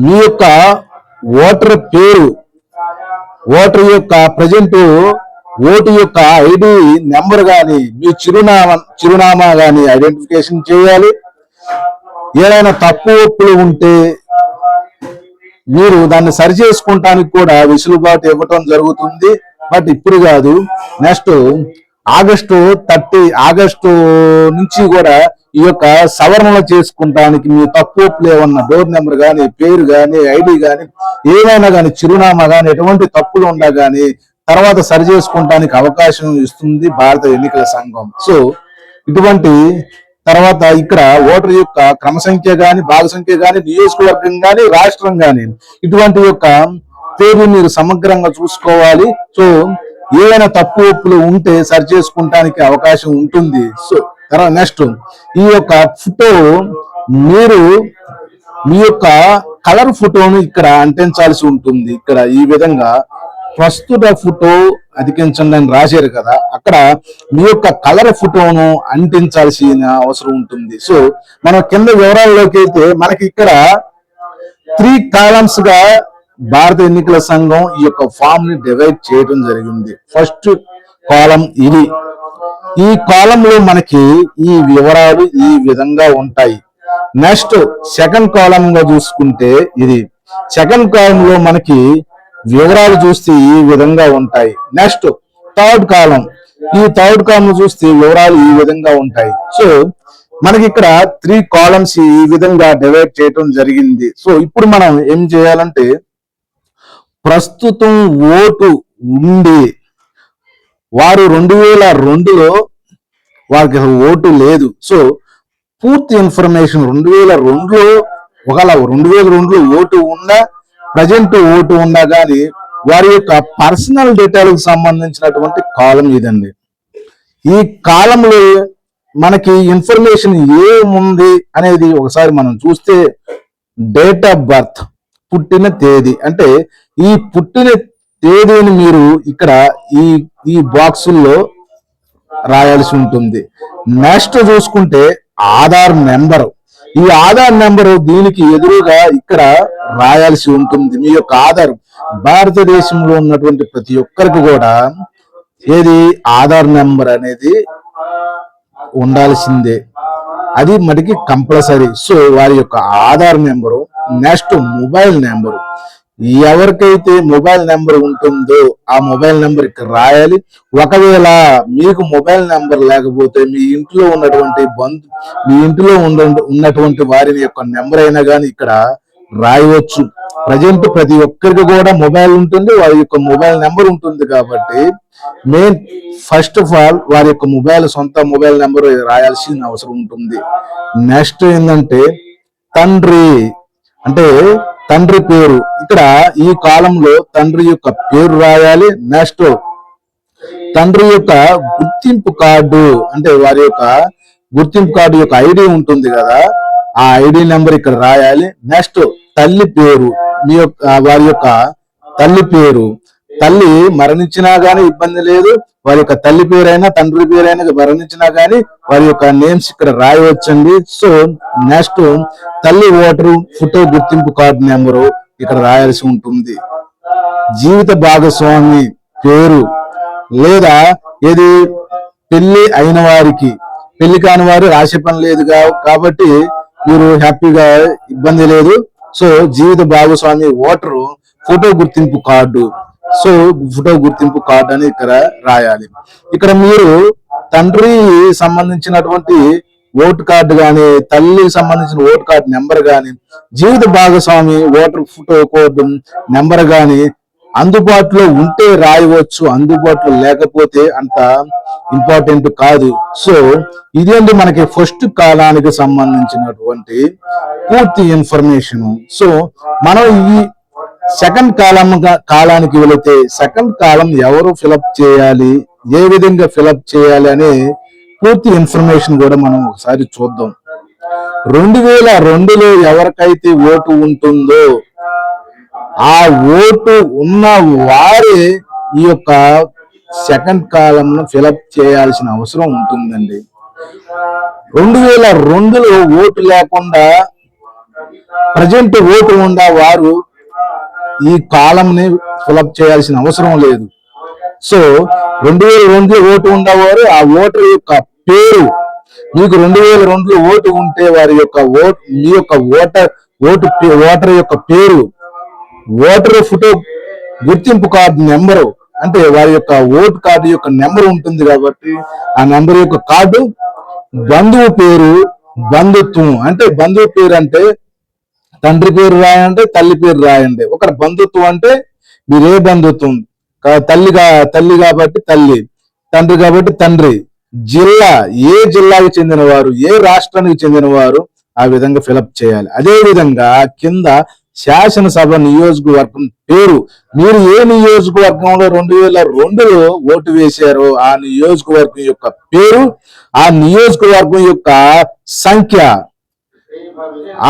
మీ యొక్క ఓటర్ పేరు, ఓటర్ యొక్క ప్రజెంట్ ఓటు యొక్క ఐడి నెంబర్ కానీ, మీ చిరునామా కానీ ఐడెంటిఫికేషన్ చేయాలి. ఏదైనా తప్పు ఒప్పులు ఉంటే మీరు దాన్ని సరి చేసుకుంటానికి కూడా వెసులుబాటు ఇవ్వటం జరుగుతుంది. బట్ ఇప్పుడు కాదు, నెక్స్ట్ ఆగస్టు నుంచి కూడా ఈ యొక్క సవరణలు చేసుకుంటానికి మీ తప్పు ఒప్పులు ఏమన్నా డోర్ నెంబర్ కానీ, పేరు కానీ, ఐడి కానీ, ఏమైనా కానీ, చిరునామా కానీ, ఎటువంటి తప్పులు ఉన్నా కానీ తర్వాత సరి చేసుకుంటానికి అవకాశం ఇస్తుంది భారత ఎన్నికల సంఘం. సో ఇటువంటి తర్వాత ఇక్కడ ఓటర్ యొక్క క్రమ సంఖ్య కానీ, భాగ సంఖ్య కానీ, నియోజకవర్గం కానీ, రాష్ట్రం కానీ, ఇటువంటి యొక్క పేరు మీరు సమగ్రంగా చూసుకోవాలి. సో ఏవైనా తప్పు ఒప్పులు ఉంటే సరి చేసుకుంటానికి అవకాశం ఉంటుంది. సో తర్వాత నెక్స్ట్ ఈ యొక్క ఫోటో మీరు మీ యొక్క కలర్ ఫోటోను ఇక్కడ అంటించాల్సి ఉంటుంది. ఇక్కడ ఈ విధంగా ప్రస్తుత ఫోటో అతికించండి అని రాశారు కదా, అక్కడ మీ యొక్క కలర్ ఫోటోను అంటించాల్సిన అవసరం ఉంటుంది. సో మనం కింద వివరాల్లోకి అయితే మనకి ఇక్కడ 3 కాలమ్స్ గా భారత ఎన్నికల సంఘం ఈ యొక్క ఫామ్ ని డివైడ్ చేయడం జరిగింది. ఫస్ట్ కాలం ఇది. ఈ కాలం లో మనకి ఈ వివరాలు ఈ విధంగా ఉంటాయి. నెక్స్ట్ సెకండ్ కాలం గా చూసుకుంటే ఇది. సెకండ్ కాలం లో మనకి వివరాలు చూస్తే ఈ విధంగా ఉంటాయి. నెక్స్ట్ థర్డ్ కాలం, ఈ థర్డ్ కాలం చూస్తే వివరాలు ఈ విధంగా ఉంటాయి. సో మనకి ఇక్కడ 3 కాలమ్స్ ఈ విధంగా డివైడ్ చేయడం జరిగింది. సో ఇప్పుడు మనం ఏం చేయాలంటే, ప్రస్తుతం ఓటు ఉండి వారు 2002లో వారికి ఓటు లేదు. సో పూర్తి ఇన్ఫర్మేషన్ 2002లో ఒకవేళ 2002లో ఓటు ఉన్నా, ప్రజెంట్ ఓటు ఉన్నా కానీ వారి యొక్క పర్సనల్ డీటెయిల్కి సంబంధించినటువంటి కాలం ఇదండి. ఈ కాలంలో మనకి ఇన్ఫర్మేషన్ ఏముంది అనేది ఒకసారి మనం చూస్తే, డేట్ ఆఫ్ బర్త్, పుట్టిన తేదీ, అంటే ఈ పుట్టిన తేదీని మీరు ఇక్కడ ఈ బాక్సుల్లో రాయాల్సి ఉంటుంది. నెక్స్ట్ చూసుకుంటే ఆధార్ నెంబర్, ఈ ఆధార్ నెంబరు దీనికి ఎదురుగా ఇక్కడ రాయాల్సి ఉంటుంది. మీ యొక్క ఆధార్, భారతదేశంలో ఉన్నటువంటి ప్రతి ఒక్కరికి కూడా ఏది ఆధార్ నెంబర్ అనేది ఉండాల్సిందే, అది మటుకి కంపల్సరీ. సో వారి యొక్క Aadhaar number, next mobile number, ఎవరికైతే మొబైల్ నెంబర్ ఉంటుందో ఆ మొబైల్ నెంబర్ ఇక్కడ రాయాలి. ఒకవేళ మీకు మొబైల్ నెంబర్ లేకపోతే మీ ఇంట్లో ఉన్నటువంటి వారి యొక్క నెంబర్ అయినా కానీ ఇక్కడ రాయవచ్చు. ప్రజెంట్ ప్రతి ఒక్కరికి కూడా మొబైల్ ఉంటుంది, వారి యొక్క మొబైల్ నెంబర్ ఉంటుంది. కాబట్టి మెయిన్ ఫస్ట్ ఆఫ్ ఆల్ వారి యొక్క సొంత మొబైల్ నెంబర్ రాయాల్సిన అవసరం ఉంటుంది. నెక్స్ట్ ఏంటంటే తండ్రి, అంటే తండ్రి పేరు, ఇక్కడ ఈ కాలంలో తండ్రి యొక్క పేరు రాయాలి. నెక్స్ట్ తండ్రి యొక్క గుర్తింపు కార్డు, అంటే వారి యొక్క గుర్తింపు కార్డు యొక్క ఐడి ఉంటుంది కదా, ఆ ఐడి నెంబర్ ఇక్కడ రాయాలి. నెక్స్ట్ తల్లి పేరు, వారి యొక్క తల్లి పేరు, తల్లి మరణించినా గానీ ఇబ్బంది లేదు, వారి యొక్క తల్లి పేరైనా తండ్రి పేరైనా మరణించినా గానీ వారి యొక్క నేమ్స్ ఇక్కడ రాయవచ్చండి. సో నెక్స్ట్ తల్లి ఓటరు ఫోటో గుర్తింపు కార్డు నెంబరు ఇక్కడ రాయాల్సి ఉంటుంది. జీవిత భాగస్వామి పేరు, లేదా ఏది పెళ్లి అయిన వారికి, పెళ్లి కాని వారు రాసే పని లేదు కాబట్టి మీరు హ్యాపీగా, ఇబ్బంది లేదు. సో జీవిత భాగస్వామి ఓటరు ఫోటో గుర్తింపు కార్డు, సో ఫోటో గుర్తింపు కార్డు అని ఇక్కడ రాయాలి. ఇక్కడ మీరు తండ్రి సంబంధించినటువంటి ఓటు కార్డు కానీ, తల్లికి సంబంధించిన ఓటు కార్డు నెంబర్ కానీ, జీవిత భాగస్వామి ఓటర్ ఫోటో కోడ్ నెంబర్ కానీ అందుబాటులో ఉంటే రాయవచ్చు, అందుబాటులో లేకపోతే అంత ఇంపార్టెంట్ కాదు. సో ఇదేంటి మనకి ఫస్ట్ కాలానికి సంబంధించినటువంటి పూర్తి ఇన్ఫర్మేషన్. సో మనం ఈ సెకండ్ కాలానికి వెళితే, సెకండ్ కాలం ఎవరు ఫిలప్ చేయాలి, ఏ విధంగా ఫిలప్ చేయాలి అనే పూర్తి ఇన్ఫర్మేషన్ కూడా మనం ఒకసారి చూద్దాం. 2002లో ఎవరికైతే ఓటు ఉంటుందో ఆ ఓటు ఉన్న వారే ఈ యొక్క సెకండ్ కాలంను ఫిలప్ చేయాల్సిన అవసరం ఉంటుందండి. 2002లో ఓటు లేకుండా ప్రజెంట్ ఓటు ఉన్న వారు ఈ కాలంని ఫిలప్ చేయాల్సిన అవసరం లేదు. సో 2002లో ఓటు ఉన్నవారు ఆ ఓటర్ యొక్క పేరు, మీకు 2002లో ఓటు ఉంటే వారి యొక్క మీ యొక్క ఓటర్ యొక్క పేరు, ఓటర్ ఫోటో గుర్తింపు కార్డు నెంబరు, అంటే వారి యొక్క ఓటు కార్డు యొక్క నెంబర్ ఉంటుంది కాబట్టి ఆ నెంబర్ యొక్క కార్డు, బంధువు పేరు, బంధుత్వం అంటే బంధువు పేరు అంటే తండ్రి పేరు రాయండి, తల్లి పేరు రాయండి. ఒకరి బంధుత్వం అంటే మీరు ఏ బంధుత్వం, తల్లి కాబట్టి తల్లి, తండ్రి కాబట్టి తండ్రి, జిల్లా ఏ జిల్లాకు చెందినవారు, ఏ రాష్ట్రానికి చెందినవారు, ఆ విధంగా ఫిలప్ చేయాలి. అదే విధంగా కింద శాసనసభ నియోజకవర్గం పేరు, మీరు ఏ నియోజకవర్గంలో 2002లో ఓటు వేశారో ఆ నియోజకవర్గం యొక్క పేరు, ఆ నియోజకవర్గం యొక్క సంఖ్య,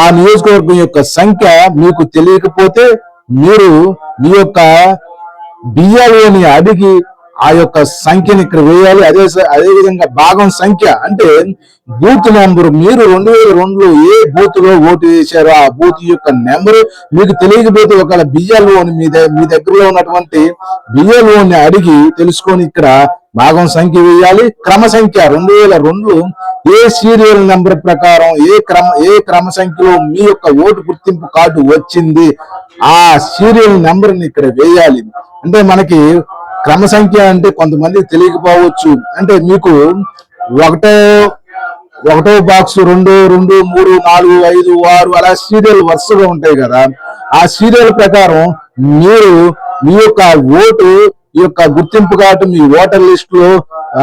ఆ నియోజకవర్గం యొక్క సంఖ్య మీకు తెలియకపోతే మీరు మీ యొక్క బియ్యాలని అడిగి ఆ యొక్క సంఖ్యని ఇక్కడ వేయాలి. అదే విధంగా భాగం సంఖ్య అంటే బూత్ నెంబరు, మీరు 2002లో ఏ బూత్ లో ఓటు వేశారో ఆ బూత్ యొక్క నెంబరు మీకు తెలియకపోతే ఒకవేళ బియ్యాలని మీ దగ్గరలో ఉన్నటువంటి బియ్యాలని అడిగి తెలుసుకొని ఇక్కడ భాగం సంఖ్య వేయాలి. క్రమ సంఖ్య 2002లో ఏ సీరియల్ నెంబర్ ప్రకారం ఏ క్రమ సంఖ్యలో మీ యొక్క ఓటు గుర్తింపు కార్డు వచ్చింది ఆ సీరియల్ నెంబర్ ని ఇక్కడ వేయాలి. అంటే మనకి క్రమ సంఖ్య అంటే కొంతమందికి తెలియకపోవచ్చు. అంటే మీకు ఒకటో బాక్స్ 2, 2, 3, 4, 5, 6 అలా సీరియల్ వరుసగా ఉంటాయి కదా. ఆ సీరియల్ ప్రకారం మీరు మీ యొక్క ఓటు ఈ యొక్క గుర్తింపు కార్డు మీ ఓటర్ లిస్ట్ లో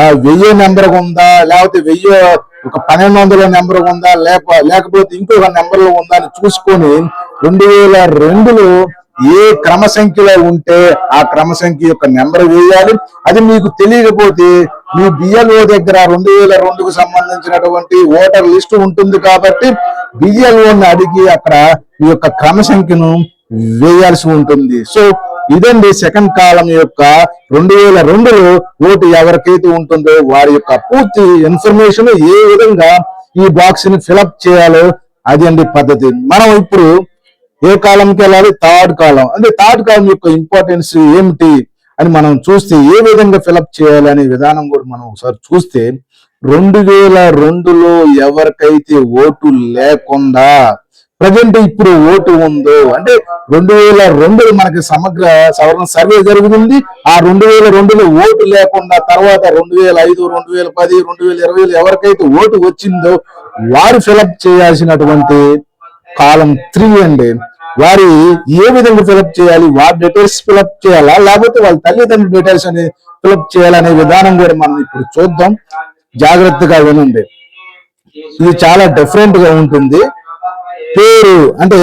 1000 నెంబర్ ఉందా, లేకపోతే 1200 నెంబర్ ఉందా, లేకపోతే ఇంకొక నెంబర్ లో ఉందా అని చూసుకొని 2002లో ఏ క్రమ సంఖ్యలో ఉంటే ఆ క్రమ సంఖ్య యొక్క నెంబర్ వేయాలి. అది మీకు తెలియకపోతే మీ బిఎల్ఓ దగ్గర 2002కు సంబంధించినటువంటి ఓటర్ లిస్టు ఉంటుంది కాబట్టి బిఎల్ఓని అడిగి అక్కడ ఈ యొక్క క్రమ సంఖ్యను వేయాల్సి ఉంటుంది. సో ఇదండి సెకండ్ కాలం యొక్క 2002లో ఓటు ఎవరికైతే ఉంటుందో వారి యొక్క పూర్తి ఇన్ఫర్మేషన్ ఏ విధంగా ఈ బాక్స్ ని ఫిలప్ చేయాలో అది అండి పద్ధతి. మనం ఇప్పుడు ఏ కాలంకి వెళ్ళాలి, థర్డ్ కాలం. అంటే థర్డ్ కాలం యొక్క ఇంపార్టెన్స్ ఏమిటి అని మనం చూస్తే ఏ విధంగా ఫిలప్ చేయాలి అనే విధానం కూడా మనం ఒకసారి చూస్తే 2002లో ఎవరికైతే ఓటు లేకుండా ప్రజెంట్ ఇప్పుడు ఓటు ఉందో, అంటే 2002 మనకి సమగ్ర సవరణ సర్వే జరుగుతుంది. ఆ 2002లో ఓటు లేకుండా తర్వాత 2005, 2010, 2020 ఎవరికైతే ఓటు వచ్చిందో వారు ఫిలప్ చేయాల్సినటువంటి కాలం 3 అండి. వారి ఏ విధంగా ఫిలప్ చేయాలి, వారి డీటెయిల్స్ ఫిలప్ చేయాలా లేకపోతే వాళ్ళ తల్లిదండ్రుల డీటెయిల్స్ అని ఫిలప్ చేయాలనే విధానం కూడా మనం ఇప్పుడు చూద్దాం. జాగ్రత్తగా వినండి, ఇది చాలా డిఫరెంట్ గా ఉంటుంది. పేరు అంటే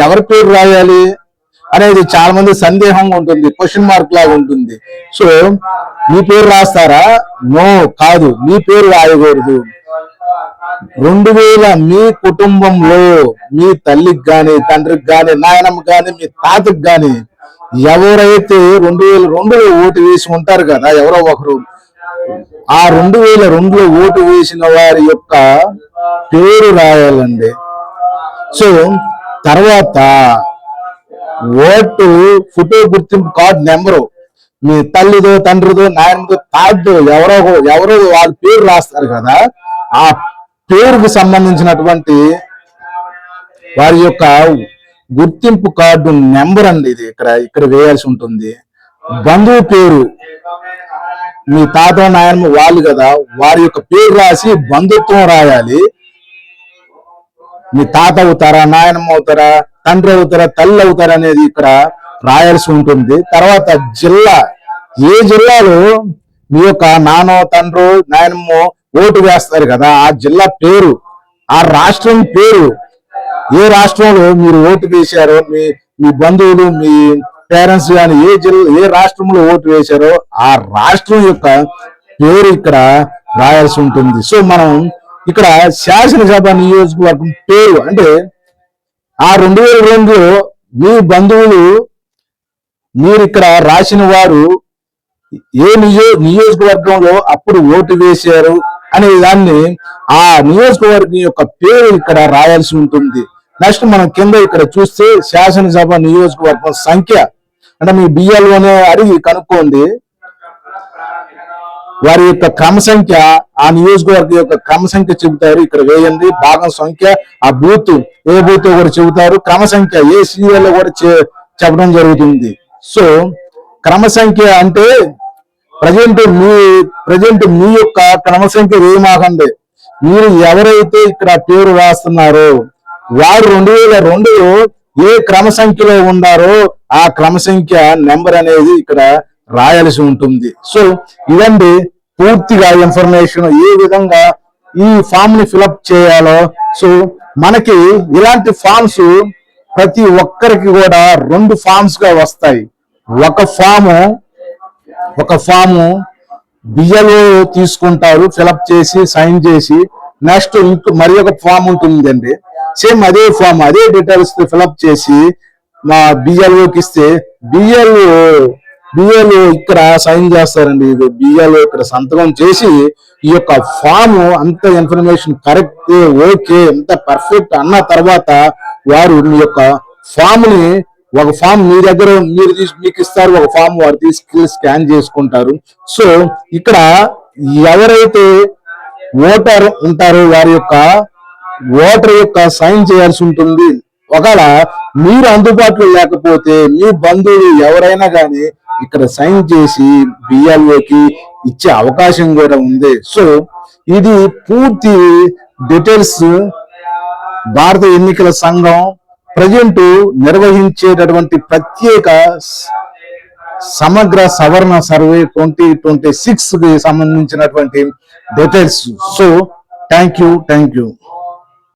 ఎవరి పేరు రాయాలి అనేది చాలా మంది సందేహం ఉంటుంది, క్వశ్చన్ మార్క్ లాగా ఉంటుంది. సో మీ పేరు రాస్తారా? నో, కాదు, మీ పేరు రాయకూడదు. 2000 మీ కుటుంబంలో మీ తల్లికి గాని, తండ్రికి గాని, నాయనమ్మకి గాని, మీ తాతకి గాని ఎవరైతే 2002లో ఓటు వేసి ఉంటారు కదా ఎవరో ఒకరు, ఆ 2002లో ఓటు వేసిన వారి యొక్క పేరు రాయాలండి. సో తర్వాత ఓటు ఫోటో గుర్తింపు కార్డు నెంబరు మీ తల్లిదో, తండ్రిదో, నాయనమ్మదో, తాతదో ఎవరో వాళ్ళ పేరు రాస్తారు కదా, ఆ పేరుకు సంబంధించినటువంటి వారి యొక్క గుర్తింపు కార్డు నెంబర్ అండి ఇది ఇక్కడ వేయాల్సి ఉంటుంది. బంధువు పేరు మీ తాత నాయనమ్మ వాళ్ళు కదా, వారి యొక్క పేరు రాసి బంధుత్వం రాయాలి. మీ తాత అవుతారా, నాయనమ్మ అవుతారా, తండ్రి అవుతారా, తల్లి అవుతారా అనేది ఇక్కడ రాయాల్సి ఉంటుంది. తర్వాత జిల్లా, ఏ జిల్లాలో మీ యొక్క నాన్నో, తండ్రో, నాయనమ్మో ఓటు వేస్తారు కదా ఆ జిల్లా పేరు, ఆ రాష్ట్రం పేరు, ఏ రాష్ట్రంలో మీరు ఓటు వేశారో, మీ బంధువులు, మీ పేరెంట్స్ కానీ ఏ రాష్ట్రంలో ఓటు వేశారో ఆ రాష్ట్రం యొక్క పేరు ఇక్కడ రాయాల్సి ఉంటుంది. సో మనం ఇక్కడ శాసనసభ నియోజకవర్గం పేరు అంటే ఆ 2002లో మీ బంధువులు మీరు ఇక్కడ రాసిన వారు ఏ నియోజకవర్గంలో అప్పుడు ఓటు వేశారు అనే దాన్ని ఆ నియోజకవర్గం యొక్క పేరు ఇక్కడ రాయాల్సి ఉంటుంది. నెక్స్ట్ మనం కింద ఇక్కడ చూస్తే శాసనసభ నియోజకవర్గం సంఖ్య అంటే మీ బిఎల్ఓనే అడిగి కనుక్కోండి వారి యొక్క క్రమ సంఖ్య, ఆ నియోజకవర్గం యొక్క క్రమ సంఖ్య చెబుతారు. ఇక్కడ వేయండి భాగం సంఖ్య, ఆ బూత్ ఏ బూత్ కూడా చెబుతారు, క్రమ సంఖ్య ఏ సీరియల్ కూడా చెప్పడం జరుగుతుంది. సో క్రమ సంఖ్య అంటే ప్రజెంట్ మీ యొక్క క్రమ సంఖ్య వేయమాకండి. మీరు ఎవరైతే ఇక్కడ పేరు రాస్తున్నారో వారు 2002లో ఏ క్రమ సంఖ్యలో ఉన్నారో ఆ క్రమ సంఖ్య నెంబర్ అనేది ఇక్కడ రాయాల్సి ఉంటుంది. సో ఇదండి పూర్తిగా ఇన్ఫర్మేషన్ ఏ విధంగా ఈ ఫామ్ ని ఫిలప్ చేయాలో. సో మనకి ఇలాంటి ఫామ్స్ ప్రతి ఒక్కరికి కూడా 2 ఫామ్స్ గా వస్తాయి. ఒక ఫాము బిఎల్ఓ తీసుకుంటారు ఫిలప్ చేసి సైన్ చేసి, నెక్స్ట్ మరి ఒక ఫామ్ ఉంటుందండి సేమ్ అదే ఫామ్ అదే డీటెయిల్స్ ఫిలప్ చేసి మా బిఎల్ఓకి ఇస్తే బిఎల్ఓ ఇక్కడ సైన్ చేస్తారండి. బిఎల్ఓ ఇక్కడ సంతకం చేసి ఈ యొక్క ఫామ్ అంత ఇన్ఫర్మేషన్ కరెక్ట్ ఓకే అంత పర్ఫెక్ట్ అన్న తర్వాత వారు మీ యొక్క ఫామ్ ని ఒక ఫామ్ మీ దగ్గర మీకు ఇస్తారు, ఒక ఫామ్ వారు తీసుకెళ్ళి స్కాన్ చేసుకుంటారు. సో ఇక్కడ ఎవరైతే ఓటర్ ఉంటారో వారి యొక్క ఓటర్ యొక్క సైన్ చేయాల్సి ఉంటుంది. ఒకవేళ మీరు అందుబాటులో లేకపోతే మీ బంధువులు ఎవరైనా కానీ ఇక్కడ సైన్ చేసి బిఎల్ఓకి ఇచ్చే అవకాశం కూడా ఉంది. సో ఇది పూర్తి డీటెయిల్స్ భారత ఎన్నికల సంఘం ప్రజెంట్ నిర్వహించేటటువంటి ప్రత్యేక సమగ్ర సవరణ సర్వే 2026 కి సంబంధించినటువంటి డీటెయిల్స్. So thank you.